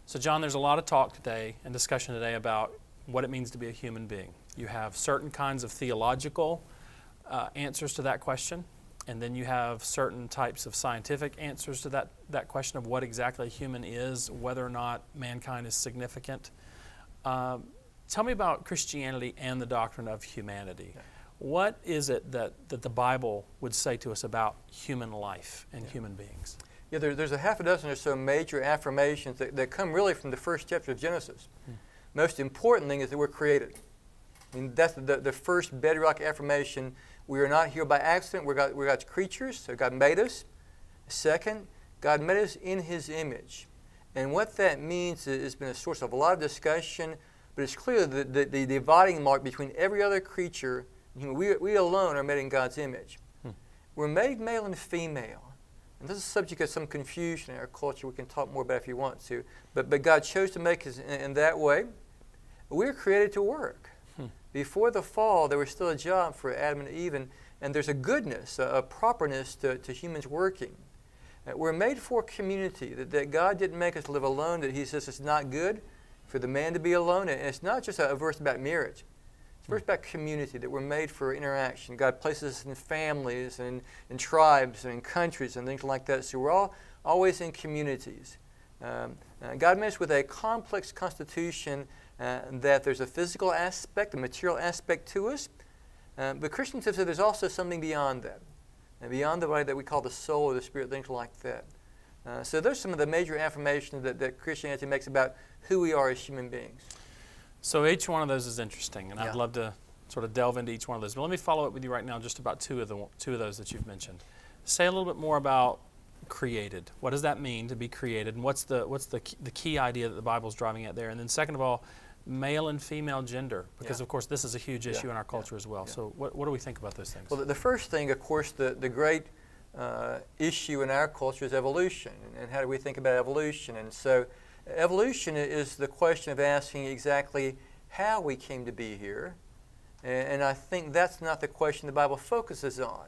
So John, there's a lot of talk today and discussion today about what it means to be a human being. You have certain kinds of theological answers to that question, and then you have certain types of scientific answers to that question of what exactly a human is, whether or not mankind is significant. Tell me about Christianity and the doctrine of humanity. Yeah. What is it that the Bible would say to us about human life and human beings? Yeah, there's a half a dozen or so major affirmations that come really from the first chapter of Genesis. Most important thing is that we're created. I mean, that's the first bedrock affirmation. We are not here by accident. We're God's creatures, so God made us. Second, God made us in His image. And what that means has been a source of a lot of discussion, but it's clear that the dividing mark between every other creature, we alone are made in God's image. We're made male and female. And this is a subject of some confusion in our culture. We can talk more about it if you want to. But God chose to make us in that way. We're created to work. Before the fall, there was still a job for Adam and Eve, and there's a goodness, a properness to humans working. We're made for community, that God didn't make us live alone, that He says it's not good for the man to be alone. And it's not just a verse about marriage. It's a verse about community, that we're made for interaction. God places us in families and in tribes and in countries and things like that. So we're all always in communities. God made us with a complex constitution, that there's a physical aspect, a material aspect to us. But Christians have said there's also something beyond that. And beyond the way that we call the soul or the spirit, things like that. So there's some of the major affirmations that Christianity makes about who we are as human beings. So each one of those is interesting, and Yeah. I'd love to sort of delve into each one of those. But let me follow up with you right now just about two of those that you've mentioned. Say a little bit more about created. What does that mean to be created, and what's the key idea that the Bible's driving at there? And then second of all, male and female gender, because of course this is a huge issue in our culture as well. Yeah. So what do we think about those things? Well, the first thing, of course, the great issue in our culture is evolution. And how do we think about evolution? And so evolution is the question of asking exactly how we came to be here. And I think that's not the question the Bible focuses on.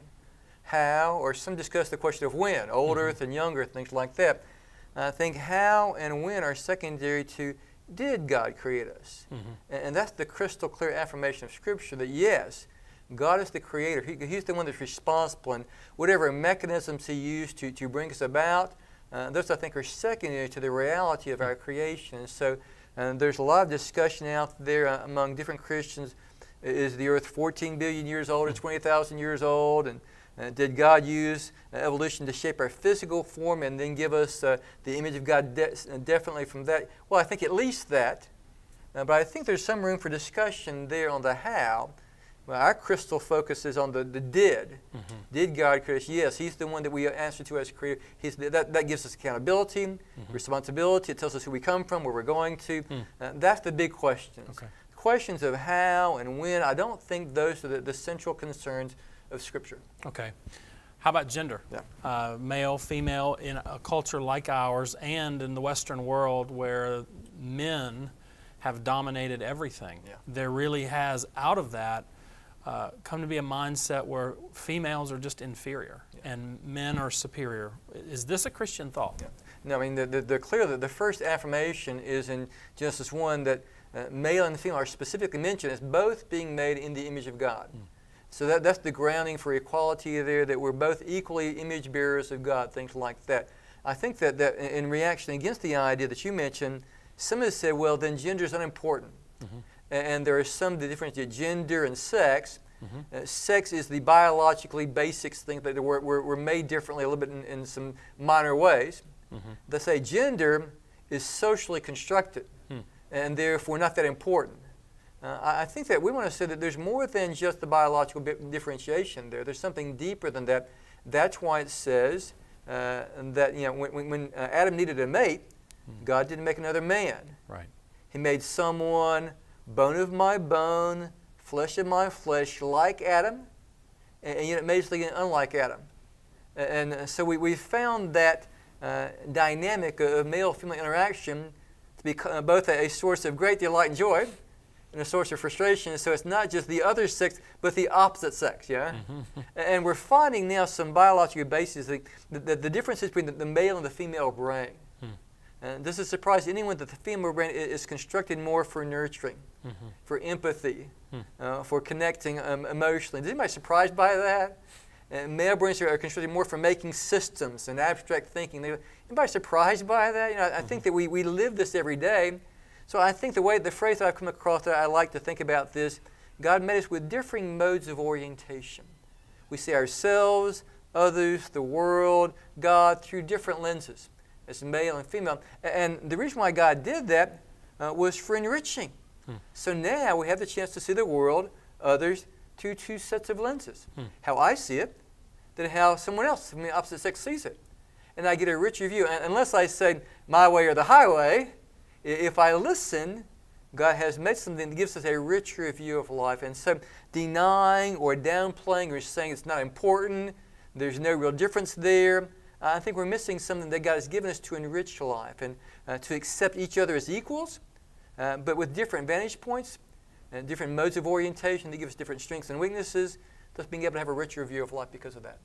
How, or some discuss the question of when, old earth and young earth, things like that. I think how and when are secondary to did God create us? And that's the crystal clear affirmation of Scripture that yes, God is the creator. He's the one that's responsible, and whatever mechanisms He used to bring us about, those I think are secondary to the reality of our creation. And so there's a lot of discussion out there among different Christians. Is the earth 14 billion years old or 20,000 years old? And did God use evolution to shape our physical form and then give us the image of God definitely from that? Well, I think at least that. But I think there's some room for discussion there on the how. Well, our crystal focus is on the did. Did God create us? Yes, He's the one that we answer to as creator. That gives us accountability, responsibility. It tells us who we come from, where we're going to. That's the big questions. Okay. Questions of how and when, I don't think those are the central concerns of Scripture. Okay. How about gender? Yeah. Male, female, in a culture like ours and in the Western world where men have dominated everything. Yeah. There really has, out of that, come to be a mindset where females are just inferior and men are superior. Is this a Christian thought? Yeah. No, I mean, the clear that the first affirmation is in Genesis 1 that male and female are specifically mentioned as both being made in the image of God. So that's the grounding for equality there, that we're both equally image bearers of God, things like that. I think that in reaction against the idea that you mentioned, some have said, well, then gender is unimportant. And there are some that differentiate gender and sex. Sex is the biologically basic thing that we're made differently a little bit in some minor ways. They say gender is socially constructed and therefore not that important. I think that we want to say that there's more than just the biological differentiation there. There's something deeper than that. That's why it says that when Adam needed a mate, God didn't make another man. Right. He made someone bone of my bone, flesh of my flesh, like Adam, and yet amazingly unlike Adam. And so we found that dynamic of male-female interaction to be both a source of great delight and joy, and a source of frustration. So it's not just the other sex, but the opposite sex, yeah? And we're finding now some biological bases, the differences between the male and the female brain. And does it surprise anyone that the female brain is constructed more for nurturing, for empathy, for connecting emotionally? Is anybody surprised by that? And male brains are constructed more for making systems and abstract thinking. Anybody surprised by that? I think that we live this every day. So I think the phrase that I've come across that I like to think about this, God made us with differing modes of orientation. We see ourselves, others, the world, God through different lenses, as male and female. And the reason why God did that was for enriching. So now we have the chance to see the world, others, through two sets of lenses. How I see it, then how someone else from the opposite sex sees it. And I get a richer view. And unless I say my way or the highway, if I listen, God has made something that gives us a richer view of life. And so denying or downplaying or saying it's not important, there's no real difference there, I think we're missing something that God has given us to enrich life and to accept each other as equals, but with different vantage points and different modes of orientation that give us different strengths and weaknesses, thus being able to have a richer view of life because of that.